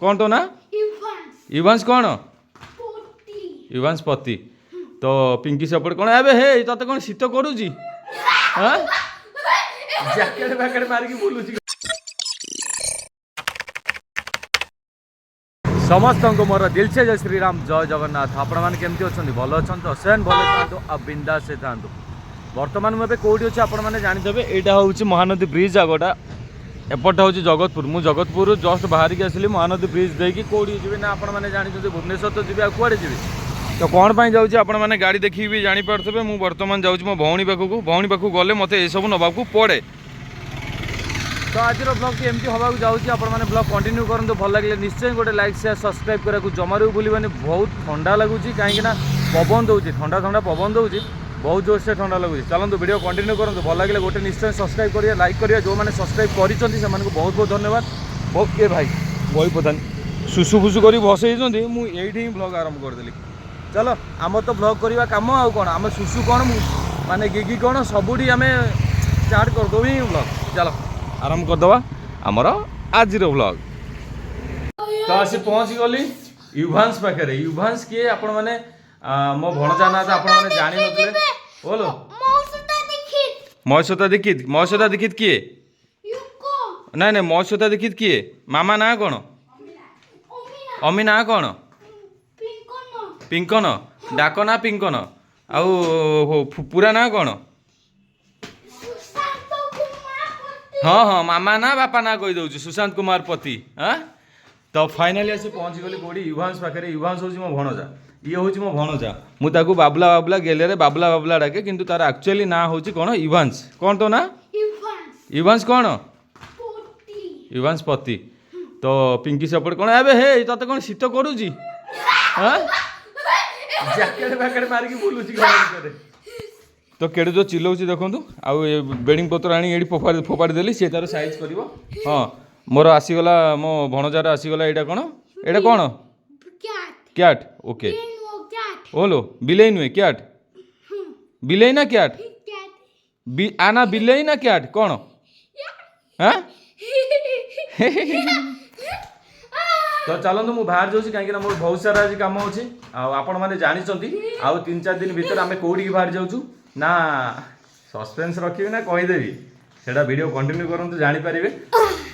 कौन तो ना इवांस कौन इवांस पति तो पिंकी सेपट कौन ए हे तते कौन शीत करूची जैकेट फैकेट मारिकी बुलूची समस्त को मोर दिल से जय श्रीराम जय जगन्नाथ आपण मैंने केमती अच्छा भल अच्छा सेन भल था आ बिंदास से था बर्तमान मुझे कौटी अच्छे आपण मैंने जानीदे यहाँ हूँ महानदी ब्रिज आगटा एपटा हूँ जगतपुर मु जगतपुर जस्ट बाहर की आसली महानदी ब्रिज देखी कौटी जी ना आपण मैंने जानते भुवनेश्वर तो जी कड़े जी तो कौन पर जाऊँगी आपण मैंने गाड़ी देखी भी जापे मुझे बर्तमान जाऊँ मो भौणी पाखक गले मत सब नवाक पड़े तो आज ब्लॉग एमती हवा जाऊँगी आपने ब्लॉग कंटिन्यू करूँ भल लगे निश्चय गोटे लाइक शेयर सब्सक्राइब करा जमारू भूलिबानी बहुत ठंडा लगुच कहीं पवन दूसरी ठंडा ठंडा पवन दूसरी बहुत जोर से ठंडा लगुच चलते वीडियो कंटिन्यू करूँ भल लगे गोटे निश्चय सब्सक्राइब करिए लाइक करिए जो मैंने सब्सक्राइब कर बहुत बहुत धन्यवाद बहुत ये भाई वही पता सुसु फुसु कर बसई मुझे ही ब्लॉग आरंभ करदेली चलो आम तो ब्लॉग करवा कम आउ कौन आम सुसु कौन माने गिगी कौन सबुठी आम स्टार्ट करदेव ही ब्लॉग चलो आरंभ करदे आमर आज ब्लॉग तो आसी पहुँच गली युभांश पाखे युभांश किए आपण मैंने मो भणजा ना आपण मैंने जानी नथिले बोलो महेश्वता दीक्षित किए ना ना महेश्वता दीक्षित किए मामा ना कौन अमी ना कौन पिंकन डाक ना पिंकन आउ पूरा ना कौन हाँ हाँ मामा ना बापा ना कही दौर सुशांत कुमार पति हाँ तो फाइनाली आसी पहुँची गली कौटी युभांश पाखे युभांश हूँ मो भणजा ये हूँ मो भणजा मुझे बाबला बाबला गेले बाबला बाबला डाके किंतु तार एक्चुअली ना हूँ कौन युभांश कौन तो ना युभांश कौन युभांश पति तो पिंकी सेपट कौन ए हे तते कौन शीत करूची जैकेट फैकेट मारिकी बुलूची तो केड़े जो चिल्लाऊँ देखूँ आउ बेडिंग पत्र आनी ये फोपाड़ी देली सी तार साइज कर हाँ मोर आसीगला मो भणजार आसीगला यहाँ कौन एटा कौन क्याट ओके ओलो बिलेई नुहे क्याट बिलेई ना क्याट आना बिलेई ना क्याट कौन हाँ तो चलते मुझे बाहर जाऊँ कहीं मोर बहुत सारा आज कम अच्छे आपण मैंने जानते आउ 3-4 दिन भर आम कौटी बाहर जाऊँ ना सस्पेंस रखी ना कहीदेवी सेटा वीडियो कंटिन्यू करूँ जानीपारे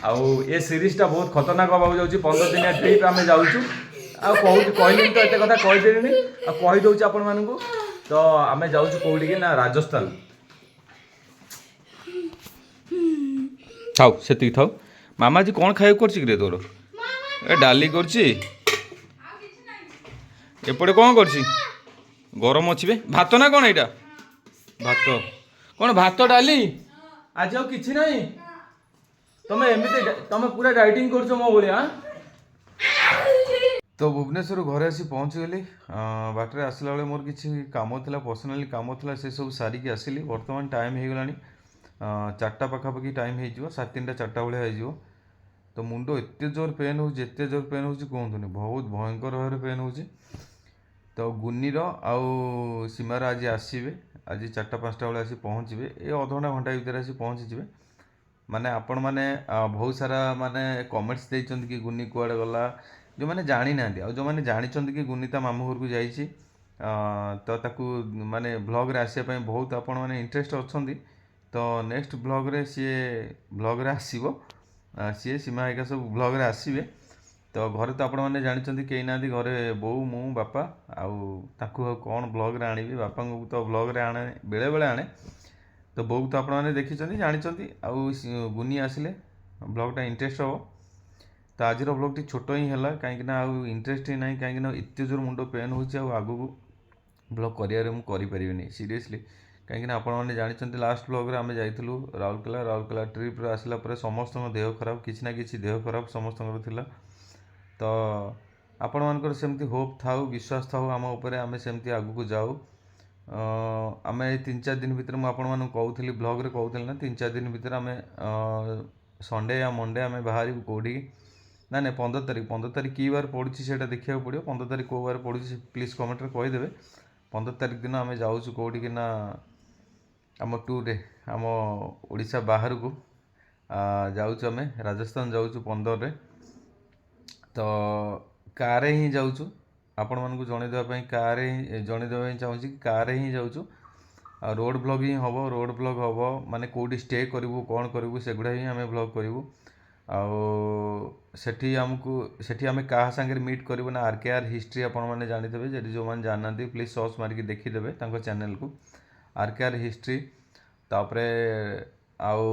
आउ ए सीरीजटा बहुत खतरनाक हवा जाऊँगी 15 दिन ट्रिप आम जाऊँ कहली तो एत कथा कहीदेवी कहीदे आपण मानू तो आम जाऊँ कौटी कि ना राजस्थान थाऊ से थाऊ मामा जी कौन खाइक कर तोर ए डाली करपटे कौन कर गरम अच्छी भात ना कौन यहाँ भात कौन भात डाली आज आउ कि तुम एमती तुम पूरा डाइटिंग कर मो भाया तो भुवनेश्वर घरे आसी पहुँची गली बाटर आसला बेले मोर किसी कम था पर्सनाली कम था से सब सारिकी आसली बर्तमान टाइम हो गला 4टा पाखापाखि टाइम हो 3:30 4टा भाया हो तो मुंड एत जोर पेन हो कहतुनि बहुत भयंकर भाव पेन हो तो गुनीर आउ सीमार आज आसवे आज 4टा 5टा बेले आसी पहुँचे ये अधघंटा घंटा भितर आसी पहुँची माने आपण मैंने बहुत सारा माने कमेंट्स देइचंद कि गुनी कुआड़े गला जो मैंने जानी ना जो मैंने जानी कि गुनी ता मामू घर को जाइए तो ताकू माने ब्लॉग रे आसिया बहुत आपण मैंने इंटरेस्ट अच्छी तो नेक्स्ट ब्लॉग रे सी ब्लॉग रे आसीबो सी सीमा एका सब ब्लॉग रे आसीबे तो घरे तो आपण मैंने जानते कहीं ना घरे बो मु बापा आउ कौन ब्लॉग रे आनी बापा को तो ब्लॉग रे आने बेले बेले आने तो बो तो आपण मैंने देखी जानते आउ गुनी आसिले ब्लॉगटा इंटरेस्ट हम तो आज ब्लॉग टी छोट ही है कहीं आउ इंटरेस्ट ही ना कहीं एत जोर मुंड पेन हो आगू ब्लॉग करें सीरीयसली कहीं आपण मैंने जानते लास्ट ब्लॉग रे आम जाइलु राउरकेला ट्रिप रे आसला समस्त देह खराब किसी ना कि देह खराब समस्त तो आपण मानकर सेमती होप थाउ विश्वास थाउ आम उपर आम सेमती आगू को जाऊ आम 3-4 दिन भर मुझे कहूली ब्लॉग रे कहूली ना 3-4 दिन भर आम संडे या मंडे आम बाहर कौटी ना ना 15 तारीख की बार पड़ी से देखा पड़ो 15 तारीख कौ बार पड़ी प्लीज कमेंट कहीदेवे 15 तारीख दिन आम जाऊँ कौटी कि ना आम टूर रे आम ओडिशा बाहर को जाऊँ आम राजस्थान जाऊँ 15 रे ତ କାରରେ ହିଁ ଯାଉଛୁ, ଆପଣମାନଙ୍କୁ ଜଣେଇଦେବା ପାଇଁ ଜଣେଇଦେବା ପାଇଁ ଚାହୁଁଛି କି କାରରେ ହିଁ ଯାଉଛୁ। ଆଉ ରୋଡ଼ ବ୍ଲଗ୍ ହିଁ ହେବ, ରୋଡ଼ ବ୍ଲଗ୍ ହେବ ମାନେ କେଉଁଠି ଷ୍ଟେ କରିବୁ କ'ଣ କରିବୁ ସେଗୁଡ଼ା ହିଁ ଆମେ ବ୍ଲଗ୍ କରିବୁ। ଆଉ ସେଠି ଆମେ କାହା ସାଙ୍ଗରେ ମିଟ୍ କରିବୁ ନା RKR ହିଷ୍ଟ୍ରି ଆପଣମାନେ ଜାଣିଦେବେ, ଯଦି ଯେଉଁମାନେ ଜାଣିନାହାନ୍ତି ପ୍ଲିଜ୍ ସର୍ଚ୍ଚ ମାରିକି ଦେଖିଦେବେ ତାଙ୍କ ଚ୍ୟାନେଲକୁ RKR ହିଷ୍ଟ୍ରି। ତାପରେ ଆଉ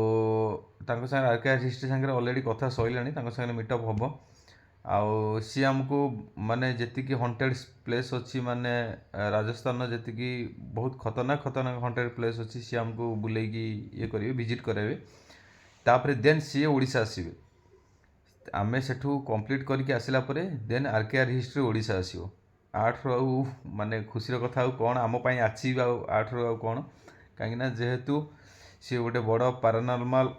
ତାଙ୍କ ସାଙ୍ଗରେ RKR ହିଷ୍ଟ୍ରି ସାଙ୍ଗରେ ଅଲରେଡ଼ି କଥା ସରିଲାଣି, ତାଙ୍କ ସାଙ୍ଗରେ ମିଟଅପ୍ ହେବ। ଆଉ ସିଏ ଆମକୁ ମାନେ ଯେତିକି ହଣ୍ଟେଡ଼୍ ପ୍ଲେସ୍ ଅଛି, ମାନେ ରାଜସ୍ଥାନର ଯେତିକି ବହୁତ ଖତରନାକ ହଣ୍ଟେଡ଼୍ ପ୍ଲେସ୍ ଅଛି ସିଏ ଆମକୁ ବୁଲେଇକି ଇଏ କରିବେ, ଭିଜିଟ୍ କରାଇବେ। ତାପରେ ଦେନ୍ ସିଏ ଓଡ଼ିଶା ଆସିବେ। ଆମେ ସେଠୁ କମ୍ପ୍ଲିଟ୍ କରିକି ଆସିଲା ପରେ ଦେନ୍ RKR ହିଷ୍ଟ୍ରି ଓଡ଼ିଶା ଆସିବ। ଆଠରୁ ଆଉ ମାନେ ଖୁସିର କଥା ଆଉ କ'ଣ ଆମ ପାଇଁ ଆଚିଭ୍, ଆଉ ଆଠରୁ ଆଉ କ'ଣ। କାହିଁକିନା ଯେହେତୁ ସିଏ ଗୋଟେ ବଡ଼ ପାରାନର୍ମାଲ୍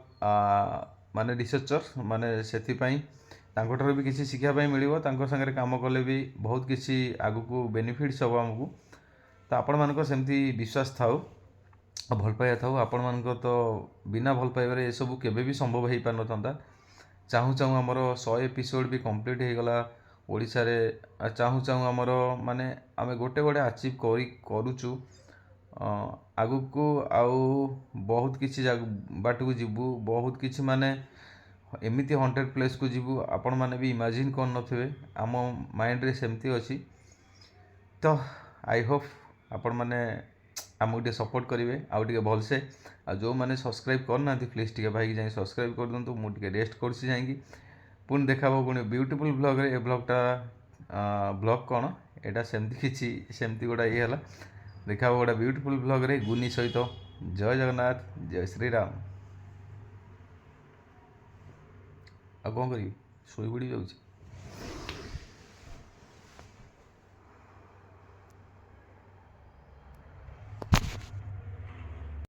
ମାନେ ରିସର୍ଚ୍ଚର୍, ମାନେ ସେଥିପାଇଁ ତାଙ୍କଠାରୁ ବି କିଛି ଶିଖିବା ପାଇଁ ମିଳିବ। ତାଙ୍କ ସାଙ୍ଗରେ କାମ କଲେ ବି ବହୁତ କିଛି ଆଗକୁ ବେନିଫିଟ୍ସ ହେବ ଆମକୁ। ତ ଆପଣମାନଙ୍କର ସେମିତି ବିଶ୍ୱାସ ଥାଉ, ଭଲ ପାଇବା ଥାଉ। ଆପଣମାନଙ୍କର ତ ବିନା ଭଲ ପାଇବାରେ ଏସବୁ କେବେ ବି ସମ୍ଭବ ହେଇପାରିନଥାନ୍ତା। ଚାହୁଁ ଚାହୁଁ ଆମର 100 ଏପିସୋଡ଼ ବି କମ୍ପ୍ଲିଟ୍ ହେଇଗଲା ଓଡ଼ିଶାରେ। ଚାହୁଁ ଚାହୁଁ ଆମର ମାନେ ଆମେ ଗୋଟେ ଆଚିଭ୍ କରୁଛୁ। ଆଗକୁ ଆଉ ବହୁତ କିଛି ବାଟକୁ ଯିବୁ, ବହୁତ କିଛି ମାନେ ଏମିତି ହଣ୍ଟେଡ଼୍ ପ୍ଲେସ୍କୁ ଯିବୁ ଆପଣମାନେ ବି ଇମାଜିନ୍ କରିନଥିବେ। ଆମ ମାଇଣ୍ଡରେ ସେମିତି ଅଛି। ତ ଆଇ ହୋପ୍ ଆପଣମାନେ ଆମକୁ ଟିକେ ସପୋର୍ଟ କରିବେ ଆଉ ଟିକେ ଭଲସେ। ଆଉ ଯେଉଁମାନେ ସବସ୍କ୍ରାଇବ୍ କରିନାହାନ୍ତି ପ୍ଲିଜ୍ ଟିକେ ଭାଇକି ଯାଇ ସବସ୍କ୍ରାଇବ୍ କରିଦିଅନ୍ତୁ। ମୁଁ ଟିକେ ରେଷ୍ଟ କରୁଛି ଯାଇକି, ପୁଣି ଦେଖା ହେବ ପୁଣି ବିୟୁଟିଫୁଲ୍ ବ୍ଲଗ୍ରେ। ଏ ବ୍ଲଗ୍ଟା ବ୍ଲଗ୍ କ'ଣ ଏଇଟା ସେମିତି ଗୋଟେ ଇଏ ହେଲା। ଦେଖା ହେବ ଗୋଟେ ବିୟୁଟିଫୁଲ୍ ବ୍ଲଗ୍ରେ ଗୁନି ସହିତ। ଜୟ ଜଗନ୍ନାଥ, ଜୟ ଶ୍ରୀରାମ। ଆଉ କ'ଣ କରିବି, ଶୋଇପଡ଼ି ଯାଉଛି।